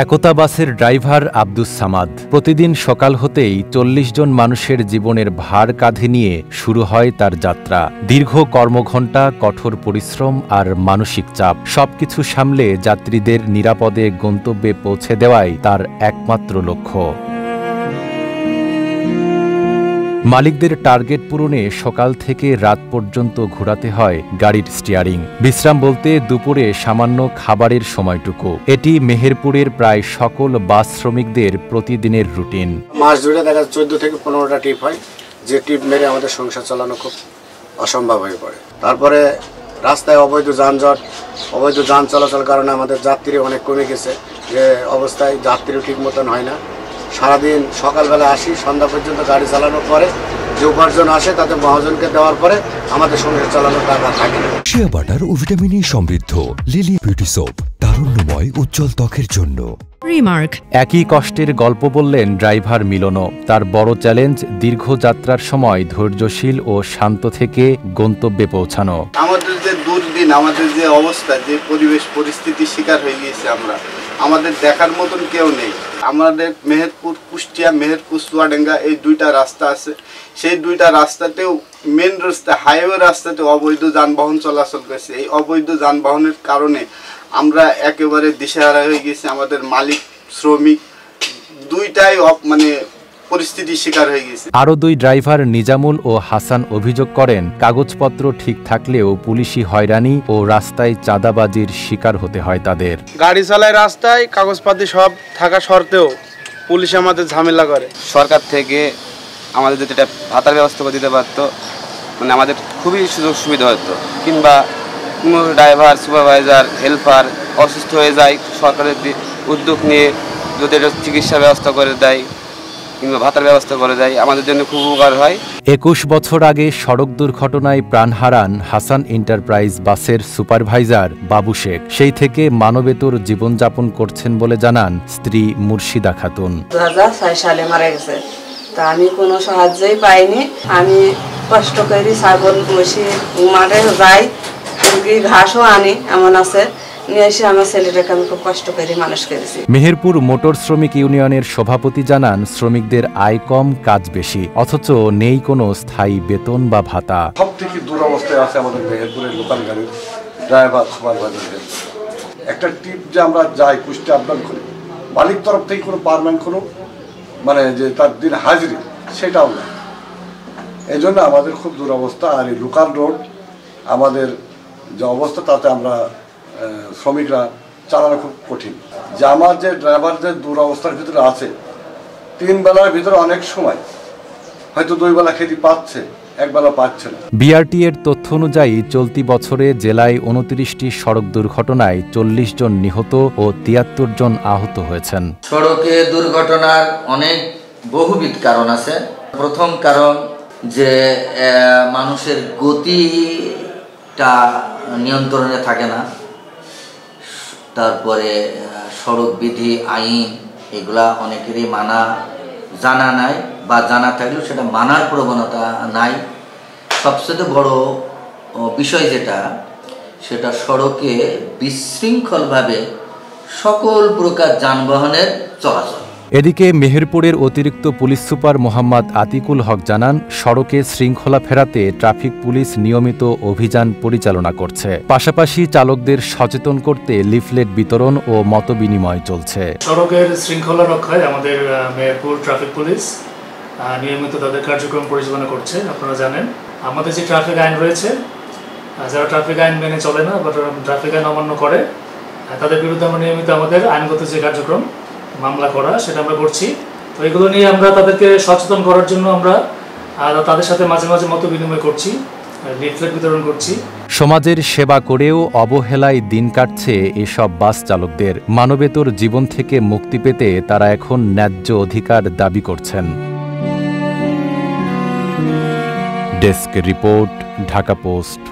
একতা বাসের ড্রাইভার আব্দুস সামাদ প্রতিদিন সকাল হতেই ৪০ জন মানুষের জীবনের ভার কাঁধে নিয়ে শুরু হয় তার যাত্রা। দীর্ঘ কর্মঘণ্টা, কঠোর পরিশ্রম আর মানসিক চাপ সবকিছু সামলে যাত্রীদের নিরাপদে গন্তব্যে পৌঁছে দেওয়াই তার একমাত্র লক্ষ্য। মালিকদের টার্গেট পূরণে সকাল থেকে রাত পর্যন্ত ঘোরাতে হয় গাড়ির স্টিয়ারিং। বিশ্রাম বলতে দুপুরে সামান্য খাবারের সময়টুকু। এটি মেহেরপুরের প্রায় সকল বাস শ্রমিকদের প্রতিদিনের রুটিন। মাস জুড়ে দেখা 14 থেকে 15টা ট্রিপ হয়, যে ট্রিপ মেরে আমাদের সংসার চালানো খুব অসম্ভব হয়ে পড়ে। তারপরে রাস্তায় অবৈধ যানজট, অবৈধ যান চলাচল কারণে আমাদের যাত্রী অনেক কমে গেছে, যে অবস্থায় যাত্রীও ঠিক মতন হয় না। সারাদিন সকালবেলা আসি, সন্ধ্যা পর্যন্ত গাড়ি চালানোর পরে যে উপার্জন আসে তাতে মহাজনকে দেওয়ার পরে আমাদের সংসার চালানোর টাকা থাকে না। শিয়া বাটার ও ভিটামিন ই সমৃদ্ধ লিলি বিউটি সোপ, তারুণ্যময় উজ্জ্বল ত্বকের জন্য। একই কষ্টের গল্প বললেন ড্রাইভার মিলনও। তার বড় চ্যালেঞ্জ দীর্ঘ যাত্রার সময় ধৈর্যশীল ও শান্ত থেকে গন্তব্যে পৌঁছানো। আমাদের যে দুর্দিন, আমাদের যে অবস্থা, যে পরিবেশ পরিস্থিতির শিকার হয়ে গিয়েছে আমরা, আমাদের দেখার মতন কেউ নেই। আমাদের মেহেরপুর কুষ্টিয়া, মেহেরপুর চুয়াডাঙ্গা এই দুইটা রাস্তা আছে, সেই দুইটা রাস্তাতেও মেন রাস্তা, হাইওয়ে রাস্তাতে অবৈধ যানবাহন চলাচল করছে। এই অবৈধ যানবাহনের কারণে আমরা একেবারে দিশেহারা হয়ে গেছি। আমাদের মালিক শ্রমিক দুইটাই পরিস্থিতির শিকার হয়ে গেছে। আরও দুই ড্রাইভার নিজামুল ও হাসান অভিযোগ করেন, কাগজপত্র ঠিক থাকলেও পুলিশি হয়রানি ও রাস্তায় চাঁদাবাজির শিকার হতে হয় তাদের। গাড়ি চালায় রাস্তায়, কাগজপাতি সব থাকা সত্ত্বেও পুলিশ আমাদের ঝামেলা করে। সরকার থেকে আমাদের যদি এটা ভাতার ব্যবস্থা করে দিতে পারতো, আমাদের খুবই সুযোগ সুবিধা হতো। কিংবা কোনো ড্রাইভার, সুপারভাইজার, হেল্পার অসুস্থ হয়ে যায়, সরকারের উদ্যোগ নিয়ে যদি এটা চিকিৎসার ব্যবস্থা করে দেয় কিংবা ভাতার ব্যবস্থা করে দেয়, আমাদের জন্য খুব উপকার হয়। ২১ বছর আগে সড়ক দুর্ঘটনায় প্রাণ হারান হাসান এন্টারপ্রাইজ বাসের সুপারভাইজার বাবু শেখ। সেই থেকে মানবেতর জীবনযাপন করছেন বলে জানান স্ত্রী মুর্শিদা খাতুন। 2006 সালে মারা গেছে, তা আমি কোনো সাহায্যই পাইনি। আমি কষ্ট করি, ছাগল বসি, মাঠে যাই, ঘাসও আনি, এমন আছে নিয়ে এসে আমার ছেলেটাকে আমি খুব কষ্ট করে মানুষ করেছি। মেহেরপুর মোটর শ্রমিক ইউনিয়নের সভাপতি জানান, শ্রমিকদের আয় কম, কাজ বেশি, অথচ নেই কোনো স্থায়ী বেতন বা ভাতা। সব থেকে দুরবস্থায় আছে আমাদের মেহেরপুরের লোকাল গাড়ির ড্রাইভার, সুপারভাইজার। একটা ট্রিপ যে আমরা যাই কুষ্টিয়া আপডাউন করি, মালিক তরফ থেকে কোনো পারমানেন্ট কোনো যে তার দিন হাজিরি সেটাও না। এই জন্য আমাদের খুব দুরবস্থা। আর এই লোকাল রোড আমাদের যে অবস্থা, তাতে আমরা শ্রমিকরা চালানো খুব কঠিন। যে আমার যে ড্রাইভার যে দুরবস্থার ভিতরে আছে, 3 বেলার ভিতরে অনেক সময় হয়তো 2 বেলা খেতে পাচ্ছে, 1 বেলা পাচ্ছে না। বিআরটি এর তথ্য অনুযায়ী চলতি বছরে জেলায় 29টি সড়ক দুর্ঘটনায় 40 জন নিহত ও 73 জন আহত হয়েছেন। সড়কে দুর্ঘটনার অনেক বহুবিধ কারণ আছে। প্রথম কারণ যে মানুষের গতিটা নিয়ন্ত্রণে থাকে না। তারপরে সড়ক বিধি, আইন এগুলা অনেকেরই জানা নাই, বা জানা থাকলেও সেটা মানার প্রবণতা নাই। সবচেয়ে বড় বিষয় সেটা সড়কে বিশৃঙ্খলভাবে সকল প্রকার যানবাহনের চলাচল। এদিকে মেহেরপুরের অতিরিক্ত পুলিশ সুপার মোহাম্মদ আতিকুল হক জানান, সড়কে শৃঙ্খলা ফেরাতে ট্রাফিক পুলিশ নিয়মিত অভিযান পরিচালনা করছে। পাশাপাশি চালকদের সচেতন করতে লিফলেট বিতরণ ও মতবিনিময় চলছে। সড়কের শৃঙ্খলা রক্ষায় আমাদের মেহেরপুর ট্রাফিক পুলিশ নিয়মিত তাদের কার্যক্রম পরিচালনা করছে। আপনারা জানেন, আমাদের যে ট্রাফিক আইন রয়েছে, যারা ট্রাফিক আইন মেনে চলে না বা ট্রাফিক আইন অমান্য করে, তাদের বিরুদ্ধে আমরা নিয়মিত আমাদের আইনগত যে কার্যক্রম, মামলা করা, সেটা আমরা করছি। তো এগুলো নিয়ে আমরা তাদেরকে সচেতন করার জন্য আমরা তাদের সাথে মাঝে মাঝে মত বিনিময় করছি, লিফলেট বিতরণ করছি। সমাজের সেবা করেও অবহেলায় দিন কাটছে এসব বাস চালকদের। মানবেতর জীবন থেকে মুক্তি পেতে তারা এখন ন্যায্য অধিকার দাবি করছেন। Desk report, Dhaka post.